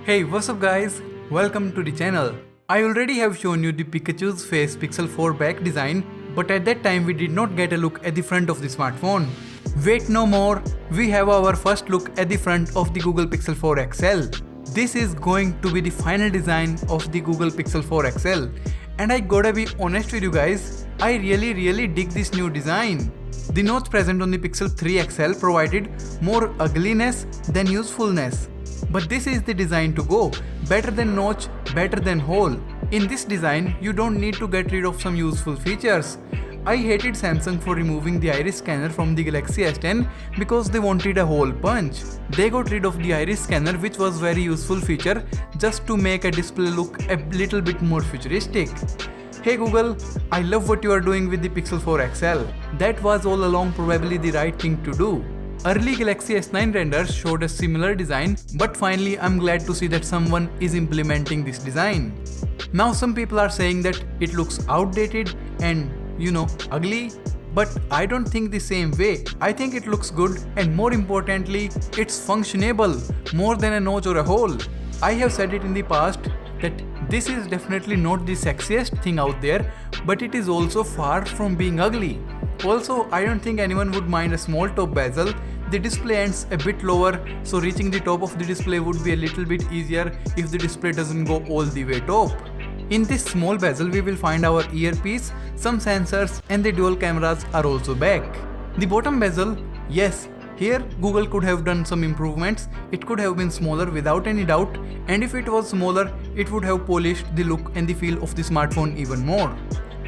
Hey, what's up guys? Welcome to the channel. I already have shown you the Pikachu's face Pixel 4 back design, but at that time we did not get a look at the front of the smartphone. Wait no more, we have our first look at the front of the Google Pixel 4 XL. This is going to be the final design of the Google Pixel 4 XL. And I gotta be honest with you guys, I really dig this new design. The notch present on the Pixel 3 XL provided more ugliness than usefulness. But this is the design to go. Better than notch, better than hole. In this design, you don't need to get rid of some useful features. I hated Samsung for removing the iris scanner from the Galaxy S10 because they wanted a hole punch. They got rid of the iris scanner, which was very useful feature just to make a display look a little bit more futuristic. Hey Google, I love what you are doing with the Pixel 4 XL. That was all along probably the right thing to do. Early Galaxy S9 renders showed a similar design, but finally I'm glad to see that someone is implementing this design. Now some people are saying that it looks outdated and ugly, but I don't think the same way. I think it looks good and more importantly, it's functionable more than a notch or a hole. I have said it in the past that this is definitely not the sexiest thing out there, but it is also far from being ugly. Also, I don't think anyone would mind a small top bezel. The display ends a bit lower, so reaching the top of the display would be a little bit easier if the display doesn't go all the way top. In this small bezel, we will find our earpiece, some sensors, and the dual cameras are also back. The bottom bezel, yes, here Google could have done some improvements. It could have been smaller without any doubt, and if it was smaller, it would have polished the look and the feel of the smartphone even more.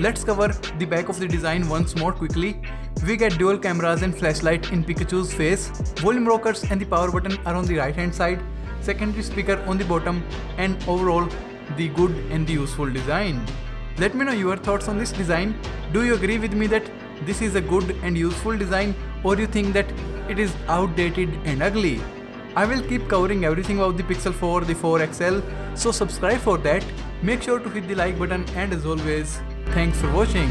Let's cover the back of the design once more quickly. We get dual cameras and flashlight in Pikachu's face, volume rockers and the power button are on the right hand side, secondary speaker on the bottom, and overall the good and the useful design. Let me know your thoughts on this design. Do you agree with me that this is a good and useful design, or you think that it is outdated and ugly? I will keep covering everything about the Pixel 4, the 4 XL, so subscribe for that. Make sure to hit the like button, and as always, thanks for watching.